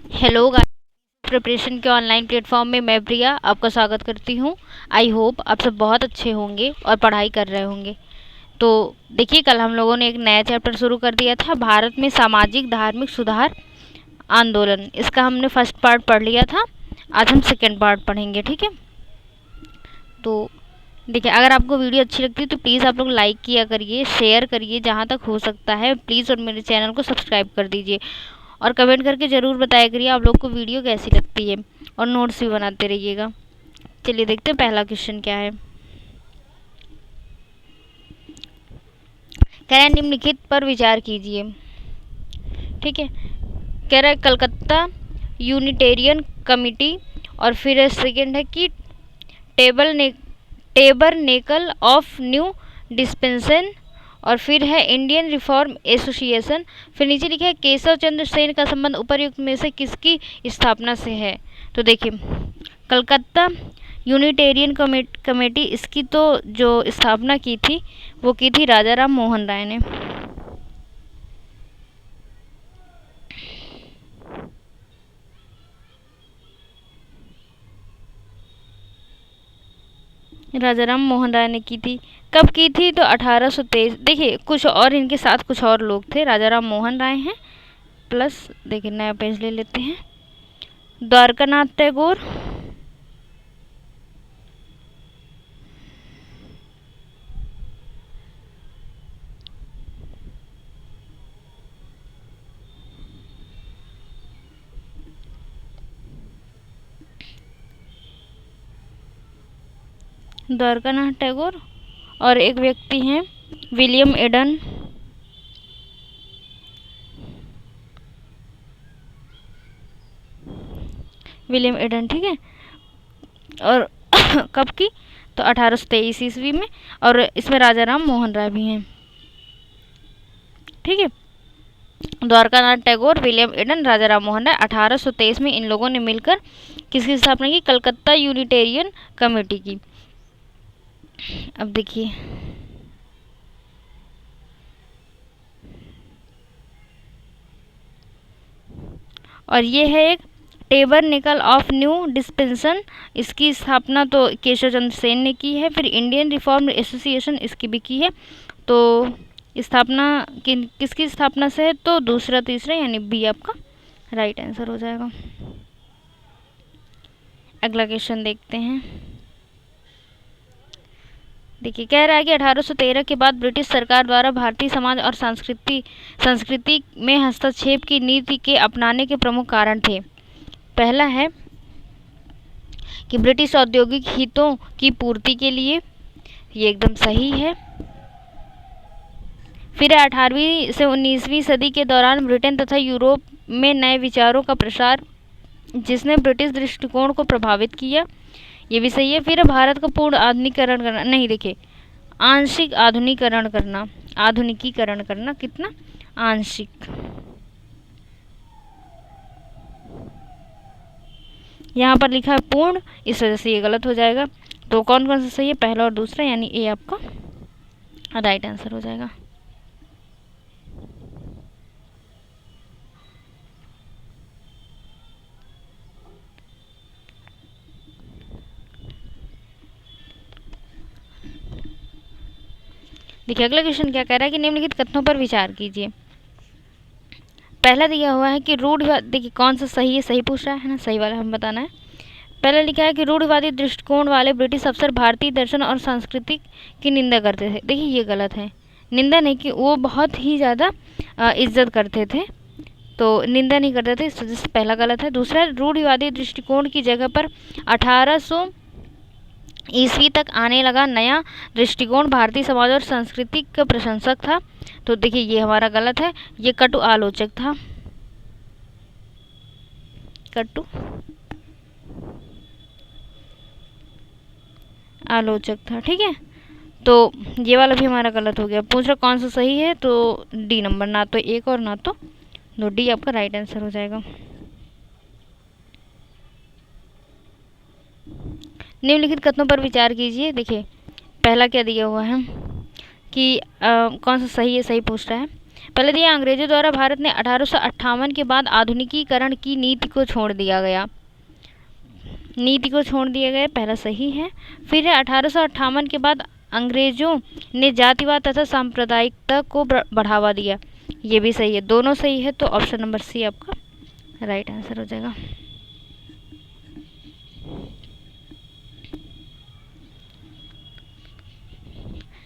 Hello guys, preparation के online platform में मैं प्रिया आपका स्वागत करती हूँ। आई होप आप सब बहुत अच्छे होंगे और पढ़ाई कर रहे होंगे। तो देखिए, कल हम लोगों ने एक नया चैप्टर शुरू कर दिया था, भारत में सामाजिक धार्मिक सुधार आंदोलन। इसका हमने फर्स्ट पार्ट पढ़ लिया था। आज हम सेकेंड पार्ट पढ़ेंगे, ठीक है। तो देखिए, अगर आपको वीडियो अच्छी लगती है तो प्लीज़ आप लोग लाइक किया करिए, शेयर करिए जहाँ तक हो सकता है प्लीज़, और मेरे चैनल को सब्सक्राइब कर दीजिए। और कमेंट करके ज़रूर बताया करिए आप लोग को वीडियो कैसी लगती है, और नोट्स भी बनाते रहिएगा। चलिए देखते हैं पहला क्वेश्चन क्या है। कह रहा है निम्नलिखित पर विचार कीजिए, ठीक है। कह रहा है कलकत्ता यूनिटेरियन कमिटी, और फिर सेकेंड है कि टेबरनेकल ऑफ न्यू डिस्पेंसन, और फिर है इंडियन रिफॉर्म एसोसिएशन। फिर नीचे लिखा है केशव चंद्र सेन का संबंध उपर्युक्त में से किसकी स्थापना से है। तो देखिए, कलकत्ता यूनिटेरियन कमेटी, इसकी तो जो स्थापना की थी वो की थी राजा राम मोहन राय ने। राजा राम मोहन राय ने की थी। कब की थी? तो 1823। देखिए, कुछ और इनके साथ कुछ और लोग थे। राजा राम मोहन राय हैं, प्लस देखिए नया पेज ले लेते हैं, द्वारकानाथ टैगोर, द्वारकानाथ टैगोर, और एक व्यक्ति हैं विलियम एडन। विलियम एडन, ठीक है। और कब की? तो 1823 ईस्वी में, और इसमें राजा राम मोहन राय भी हैं, ठीक है। द्वारकानाथ टैगोर, विलियम एडन, राजा राम मोहन राय, 1823 में इन लोगों ने मिलकर किसकी स्थापना की? कलकत्ता यूनिटेरियन कमेटी की। अब देखिए, और ये है एक टेबरनेकल ऑफ न्यू डिस्पेंसन, इसकी स्थापना तो केशव चंद्र सेन ने की है। फिर इंडियन रिफॉर्म एसोसिएशन, इसकी भी की है। तो स्थापना किसकी स्थापना से है? तो दूसरा तीसरा यानी बी आपका राइट आंसर हो जाएगा। अगला क्वेश्चन देखते हैं। देखिए, कह रहा है कि 1813 के बाद ब्रिटिश सरकार द्वारा भारतीय समाज और संस्कृति में हस्तक्षेप की नीति के अपनाने के प्रमुख कारण थे। पहला है कि ब्रिटिश औद्योगिक हितों की पूर्ति के लिए, ये एकदम सही है। फिर 18वीं से 19वीं सदी के दौरान ब्रिटेन तथा यूरोप में नए विचारों का प्रसार, जिसने ब्रिटिश दृष्टिकोण को प्रभावित किया, ये भी सही है। फिर भारत का पूर्ण आधुनिकीकरण करना, नहीं देखिए, आंशिक आधुनिकीकरण करना, कितना? आंशिक। यहाँ पर लिखा है पूर्ण, इस वजह से ये गलत हो जाएगा। तो कौन कौन सा सही है? पहला और दूसरा, यानी ए आपका राइट आंसर हो जाएगा। देखिए, अगला क्वेश्चन क्या कह रहा है कि निम्नलिखित कथनों पर विचार कीजिए। पहला दिया हुआ है कि रूढ़िवादी, देखिए कौन सा सही है, सही पूछ रहा है ना, सही वाला हमें बताना है। पहला लिखा है कि रूढ़िवादी दृष्टिकोण वाले ब्रिटिश अफसर भारतीय दर्शन और संस्कृति की निंदा करते थे। देखिए, ये गलत है। निंदा नहीं की, वो बहुत ही ज़्यादा इज्जत करते थे, तो निंदा नहीं करते थे, इस वजह से पहला गलत है। दूसरा, रूढ़िवादी दृष्टिकोण की जगह पर 1800 ईस्वी तक आने लगा नया दृष्टिकोण भारतीय समाज और संस्कृति का प्रशंसक था। तो देखिए, ये हमारा गलत है, ये कटु आलोचक था, कटु आलोचक था, ठीक है। तो ये वाला भी हमारा गलत हो गया। पूछ रहा कौन सा सही है, तो डी नंबर, ना तो एक और ना तो दो, डी आपका राइट आंसर हो जाएगा। निम्नलिखित कथनों पर विचार कीजिए। देखिए, पहला क्या दिया हुआ है कि कौन सा सही है, सही पूछ रहा है। पहले दिया अंग्रेजों द्वारा भारत में 1858 के बाद आधुनिकीकरण की नीति को छोड़ दिया गया। पहला सही है। फिर है 1858 के बाद अंग्रेजों ने जातिवाद तथा सांप्रदायिकता को बढ़ावा दिया, ये भी सही है। दोनों सही है, तो ऑप्शन नंबर सी आपका राइट आंसर हो जाएगा।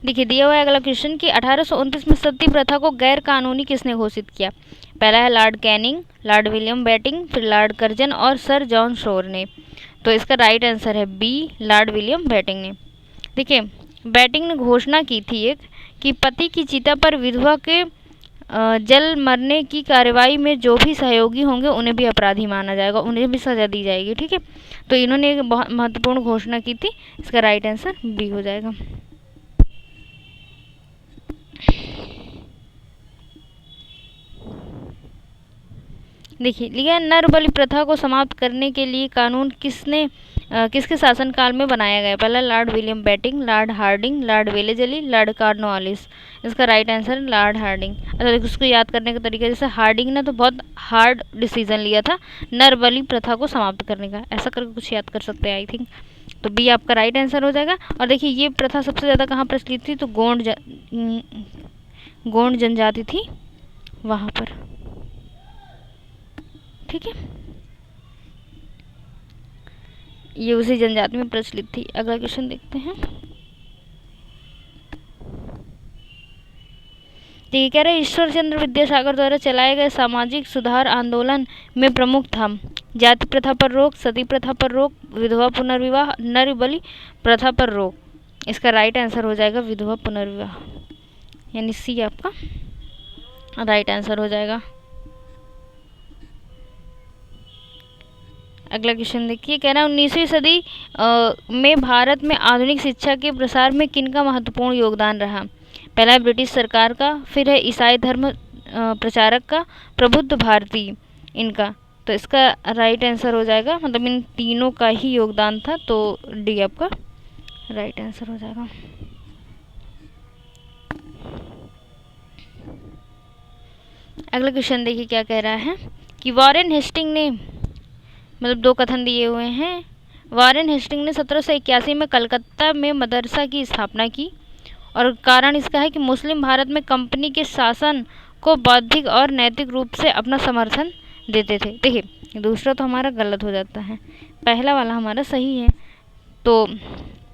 देखिए दिया हुआ है अगला क्वेश्चन कि 1829 में सती प्रथा को गैर कानूनी किसने घोषित किया। पहला है lord Canning, lord William Bentinck, फिर लॉर्ड कर्जन और सर जॉन शोर ने। तो इसका राइट आंसर है बी, लॉर्ड विलियम बेटिंग ने। देखिए बेटिंग ने घोषणा की थी एक कि पति की चिता पर विधवा के जल मरने की कार्रवाई में जो भी सहयोगी होंगे उन्हें भी अपराधी माना जाएगा, उन्हें भी सजा दी जाएगी। ठीक है, तो इन्होंने एक बहुत महत्वपूर्ण घोषणा की थी। इसका राइट आंसर बी हो जाएगा। देखिए लिखा है नर बलि प्रथा को समाप्त करने के लिए कानून किसके शासनकाल में बनाया गया। पहला lord William Bentinck, lord Hardinge, lord Wellesley, lord Cornwallis. इसका राइट आंसर है लॉर्ड हार्डिंग। अच्छा देखो उसको याद करने का तरीका, जैसे हार्डिंग ने तो बहुत हार्ड डिसीजन लिया था नर बलि प्रथा को समाप्त करने का, ऐसा करके कुछ याद कर सकते हैं आई थिंक। तो बी आपका राइट आंसर हो जाएगा। और देखिए ये प्रथा सबसे ज़्यादा कहाँ प्रचलित थी, तो गोंड जनजाति थी वहाँ पर। ठीक है, ये उसी जनजाति में प्रचलित थी। अगला क्वेश्चन देखते हैं। ठीक है, कह रहे ईश्वर चंद्र विद्यासागर द्वारा चलाए गए सामाजिक सुधार आंदोलन में प्रमुख था जाति प्रथा पर रोक, सती प्रथा पर रोक, विधवा पुनर्विवाह, नर बलि प्रथा पर रोक। इसका राइट आंसर हो जाएगा विधवा पुनर्विवाह, यानी सी आपका राइट आंसर हो जाएगा। अगला क्वेश्चन देखिए, कह रहा है 19वीं सदी में भारत में आधुनिक शिक्षा के प्रसार में किनका महत्वपूर्ण योगदान रहा। पहला है ब्रिटिश सरकार का, फिर है ईसाई धर्म प्रचारक का, प्रबुद्ध भारतीय इनका। तो इसका राइट आंसर हो जाएगा, मतलब इन तीनों का ही योगदान था, तो डी आपका राइट आंसर हो जाएगा। अगला क्वेश्चन देखिए क्या कह रहा है कि वॉरेन हेस्टिंग ने, मतलब दो कथन दिए हुए हैं। वॉरेन हेस्टिंग ने 1781 में कलकत्ता में मदरसा की स्थापना की और कारण इसका है कि मुस्लिम भारत में कंपनी के शासन को बौद्धिक और नैतिक रूप से अपना समर्थन देते थे। देखिए दूसरा तो हमारा गलत हो जाता है, पहला वाला हमारा सही है। तो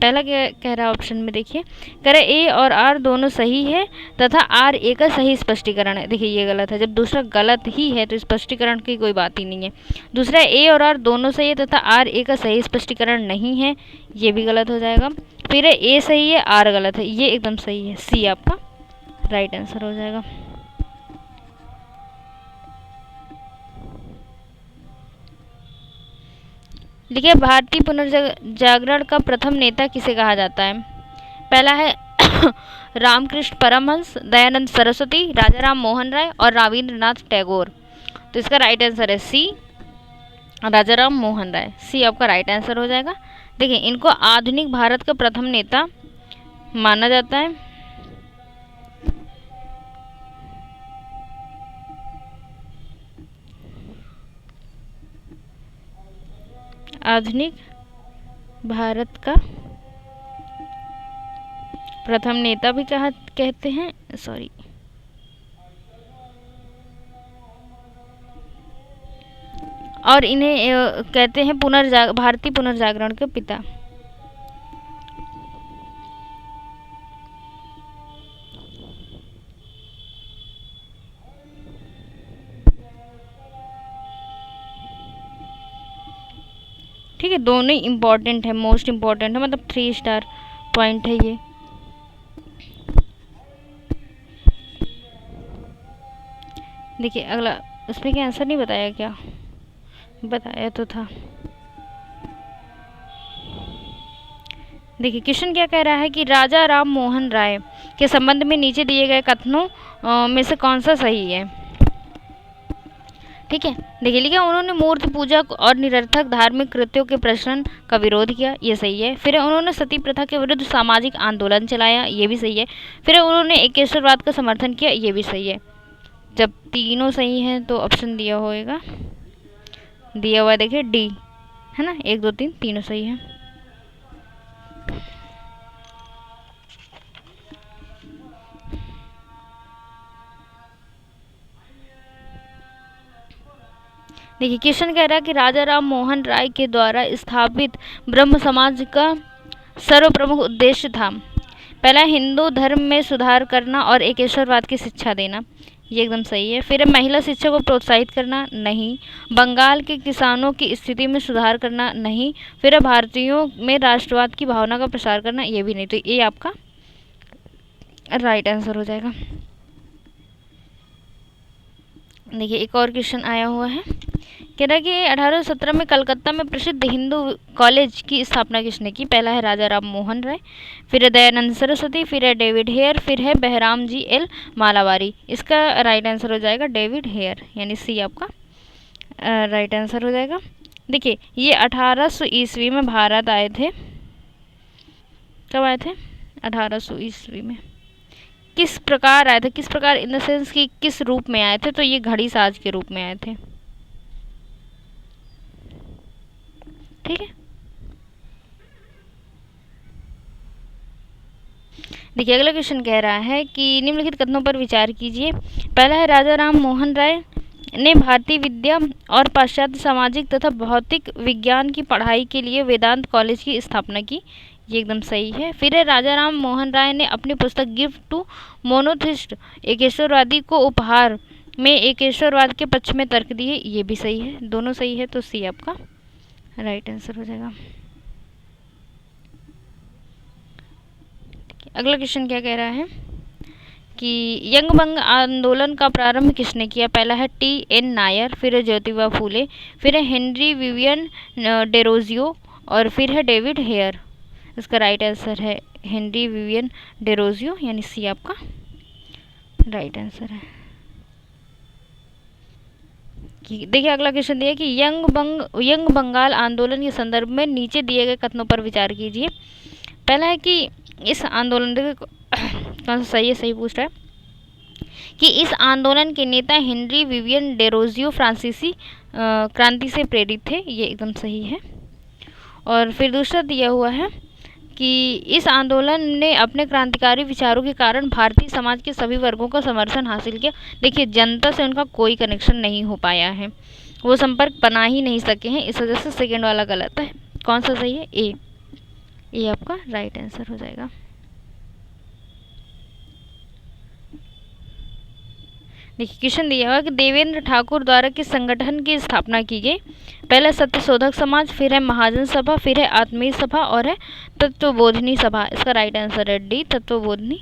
पहला क्या कह रहा है ऑप्शन में, देखिए कह रहा है ए और आर दोनों सही है तथा आर ए का सही स्पष्टीकरण है। देखिए ये गलत है, जब दूसरा गलत ही है तो स्पष्टीकरण की कोई बात ही नहीं है। दूसरा ए और आर दोनों सही है तथा आर ए का सही स्पष्टीकरण नहीं है, ये भी गलत हो जाएगा। फिर है ए सही है, आर गलत है, ये एकदम सही है, सी आपका राइट आंसर हो जाएगा। देखिए भारतीय पुनर्जागरण का प्रथम नेता किसे कहा जाता है। पहला है रामकृष्ण परमहंस, दयानंद सरस्वती, राजा राम मोहन राय और रविंद्रनाथ टैगोर। तो इसका राइट आंसर है सी, राजा राम मोहन राय। सी आपका राइट आंसर हो जाएगा। देखिए इनको आधुनिक भारत का प्रथम नेता माना जाता है। आधुनिक भारत का प्रथम नेता भी कहते हैं, सॉरी और इन्हें कहते हैं भारतीय पुनर्जागरण के पिता। ठीक है, दोनों ही इम्पोर्टेंट है, मोस्ट इम्पोर्टेंट है, मतलब 3 स्टार पॉइंट है ये। देखिए अगला, उसमें क्या आंसर नहीं बताया क्या, बताया तो था। देखिए क्वेश्चन क्या कह रहा है कि राजा राम मोहन राय के संबंध में नीचे दिए गए कथनों में से कौन सा सही है। ठीक है, देखिए लिखा उन्होंने मूर्ति पूजा और निरर्थक धार्मिक कृत्यों के प्रचलन का विरोध किया, ये सही है। फिर उन्होंने सती प्रथा के विरुद्ध सामाजिक आंदोलन चलाया, ये भी सही है। फिर उन्होंने एकेश्वरवाद का समर्थन किया, ये भी सही है। जब तीनों सही हैं तो ऑप्शन दिया होएगा, दिया हुआ है देखिए डी, है ना, 1 2 3 तीनों सही है। देखिए क्वेश्चन कह रहा है कि राजा राम मोहन राय के द्वारा स्थापित ब्रह्म समाज का सर्व प्रमुख उद्देश्य था। पहला, हिंदू धर्म में सुधार करना और एकेश्वरवाद की शिक्षा देना, ये एकदम सही है। फिर महिला शिक्षा को प्रोत्साहित करना, नहीं। बंगाल के किसानों की स्थिति में सुधार करना, नहीं। फिर भारतीयों में राष्ट्रवाद की भावना का प्रसार करना, ये भी नहीं। तो ये आपका राइट आंसर हो जाएगा। देखिए एक और क्वेश्चन आया हुआ है, कह रहा है कि 1817 में कलकत्ता में प्रसिद्ध हिंदू कॉलेज की स्थापना किसने की। पहला है राजा राम मोहन राय, फिर है दयानंद सरस्वती, फिर है डेविड हेयर, फिर है बहराम जी एल मालावारी। इसका राइट आंसर हो जाएगा डेविड हेयर, यानी सी आपका राइट आंसर हो जाएगा। देखिए ये 1800 ईस्वी में भारत आए थे। कब आए थे? 1800 ईस्वी में। किस प्रकार आए थे, किस प्रकार इन द सेंस कि किस रूप में आए थे? तो ये घड़ी साज के रूप में आए थे। ठीक है, देखिए अगला क्वेश्चन कह रहा है कि निम्नलिखित कथनों पर विचार कीजिए। पहला है राजा राम मोहन राय ने भारतीय विद्या और पाश्चात्य सामाजिक तथा भौतिक विज्ञान की पढ़ाई के लिए वेदांत कॉलेज की स्थापना की, ये एकदम सही है। फिर है राजा राम मोहन राय ने अपनी पुस्तक गिफ्ट टू मोनोथिस्ट एकेश्वरवादी को उपहार में एकेश्वरवाद के पक्ष में तर्क दिए, ये भी सही है। दोनों सही है, तो सी आपका राइट आंसर हो जाएगा। अगला क्वेश्चन क्या कह रहा है कि यंग बंग आंदोलन का प्रारंभ किसने किया। पहला है T.N. नायर, फिर है ज्योतिबा फूले, फिर है हेनरी विवियन डेरोजियो और फिर है डेविड हेयर। इसका राइट आंसर है हेनरी विवियन डेरोजियो, यानी सी आपका राइट आंसर है। देखिए अगला क्वेश्चन दिया कि यंग बंगाल आंदोलन के संदर्भ में नीचे दिए गए कथनों पर विचार कीजिए। पहला है कि इस आंदोलन कौन सा सही है, सही पूछ रहा है कि इस आंदोलन के नेता हेनरी विवियन डेरोजियो फ्रांसीसी क्रांति से प्रेरित थे, ये एकदम सही है। और फिर दूसरा दिया हुआ है कि इस आंदोलन ने अपने क्रांतिकारी विचारों के कारण भारतीय समाज के सभी वर्गों का समर्थन हासिल किया। देखिए जनता से उनका कोई कनेक्शन नहीं हो पाया है, वो संपर्क बना ही नहीं सके हैं, इस वजह से सेकेंड वाला गलत है। कौन सा सही है? ए आपका राइट आंसर हो जाएगा। देखिए क्वेश्चन दिया हुआ कि देवेंद्र ठाकुर द्वारा किस संगठन की स्थापना की गई। पहला सत्यशोधक समाज, फिर है महाजन सभा, फिर है आत्मीय सभा और है तत्वबोधिनी सभा। इसका राइट आंसर है डी, तत्वबोधिनी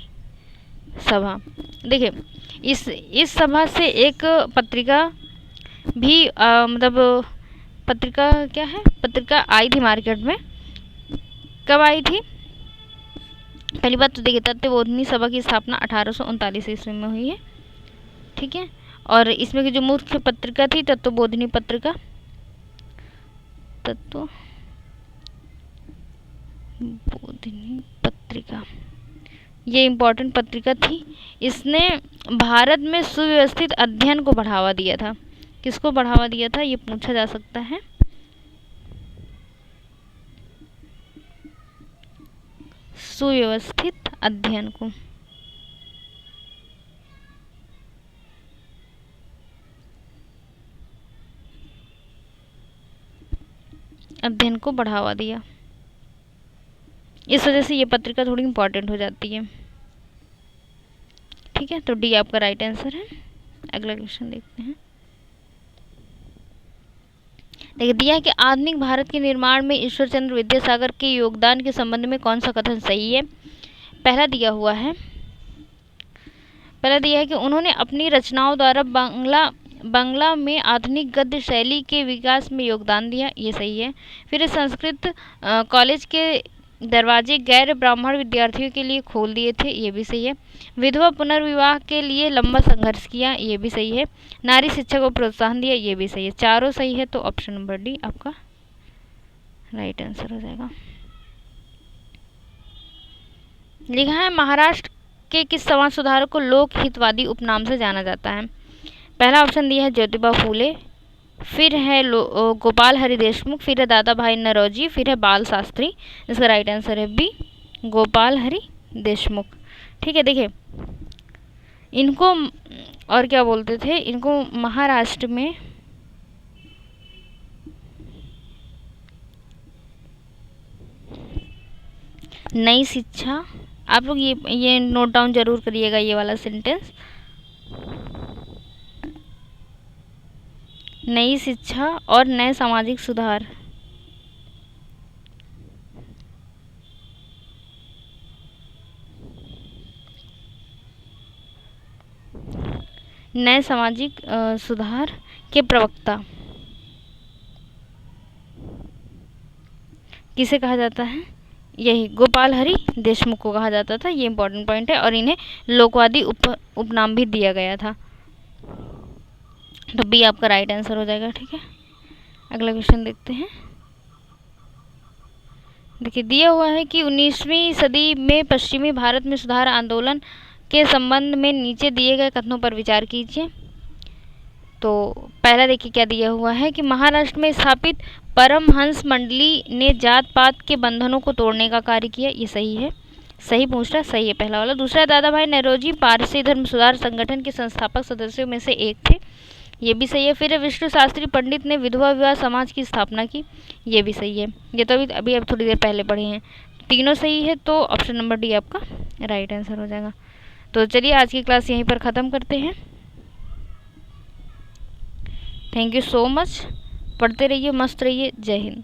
सभा। देखिए इस सभा से एक पत्रिका भी मतलब पत्रिका क्या है, पत्रिका आई थी मार्केट में। कब आई थी? पहली बात तो देखिए तत्वबोधिनी सभा की स्थापना 1839 ईस्वी में हुई है, ठीक है। और इसमें की जो मुख्य पत्रिका थी तत्वबोधिनी पत्रिका, तत्वबोधिनी पत्रिका, ये इम्पोर्टेंट पत्रिका थी। इसने भारत में सुव्यवस्थित अध्ययन को बढ़ावा दिया था। किसको बढ़ावा दिया था, ये पूछा जा सकता है। सुव्यवस्थित अध्ययन को, अध्ययन को बढ़ावा दिया, इस वजह से ये पत्रिका थोड़ी इम्पोर्टेंट हो जाती है, ठीक है। तो डी आपका राइट आंसर है। अगला क्वेश्चन देखते हैं। देखिए दिया है कि आधुनिक भारत के निर्माण में ईश्वर चंद्र विद्यासागर के योगदान के संबंध में कौन सा कथन सही है। पहला दिया हुआ है, पहला दिया है कि उन्होंने अपनी रचनाओं द्वारा बांग्ला में आधुनिक गद्य शैली के विकास में योगदान दिया, ये सही है। फिर संस्कृत कॉलेज के दरवाजे गैर ब्राह्मण विद्यार्थियों के लिए खोल दिए थे, ये भी सही है। विधवा पुनर्विवाह के लिए लंबा संघर्ष किया, ये भी सही है। नारी शिक्षा को प्रोत्साहन दिया, ये भी सही है। चारों सही है, तो ऑप्शन नंबर डी आपका राइट आंसर हो जाएगा। लिखा है महाराष्ट्र के किस समाज सुधारक को लोक हितवादी उपनाम से जाना जाता है। पहला ऑप्शन दिया है ज्योतिबा फूले, फिर है गोपाल हरि देशमुख, फिर है दादा भाई नौरोजी, फिर है बाल शास्त्री। इसका राइट आंसर है बी, गोपाल हरि देशमुख। ठीक है, देखिए इनको और क्या बोलते थे, इनको महाराष्ट्र में नई शिक्षा, आप लोग ये नोट डाउन जरूर करिएगा ये वाला सेंटेंस, नई शिक्षा और नए सामाजिक सुधार, नए सामाजिक सुधार के प्रवक्ता किसे कहा जाता है, यही गोपाल हरि देशमुख को कहा जाता था। ये इंपॉर्टेंट पॉइंट है, और इन्हें लोकवादी उपनाम भी दिया गया था। तो बी आपका राइट आंसर हो जाएगा। ठीक है, अगला क्वेश्चन देखते हैं। देखिए दिया हुआ है कि 19वीं सदी में पश्चिमी भारत में सुधार आंदोलन के संबंध में नीचे दिए गए कथनों पर विचार कीजिए। तो पहला देखिए क्या दिया हुआ है कि महाराष्ट्र में स्थापित परमहंस मंडली ने जात पात के बंधनों को तोड़ने का कार्य किया। ये सही है, सही पूछ रहा, सही है पहला वाला। दूसरा, दादा भाई नौरोजी पारसी धर्म सुधार संगठन के संस्थापक सदस्यों में से एक थे। ये भी सही है। फिर विष्णु शास्त्री पंडित ने विधवा विवाह समाज की स्थापना की। ये भी सही है। ये तो अभी थोड़ी देर पहले पढ़े हैं। तीनों सही है, तो ऑप्शन नंबर डी आपका राइट आंसर हो जाएगा। तो चलिए आज की क्लास यहीं पर ख़त्म करते हैं। Thank you so much. पढ़ते रहिए, मस्त रहिए। जय हिंद।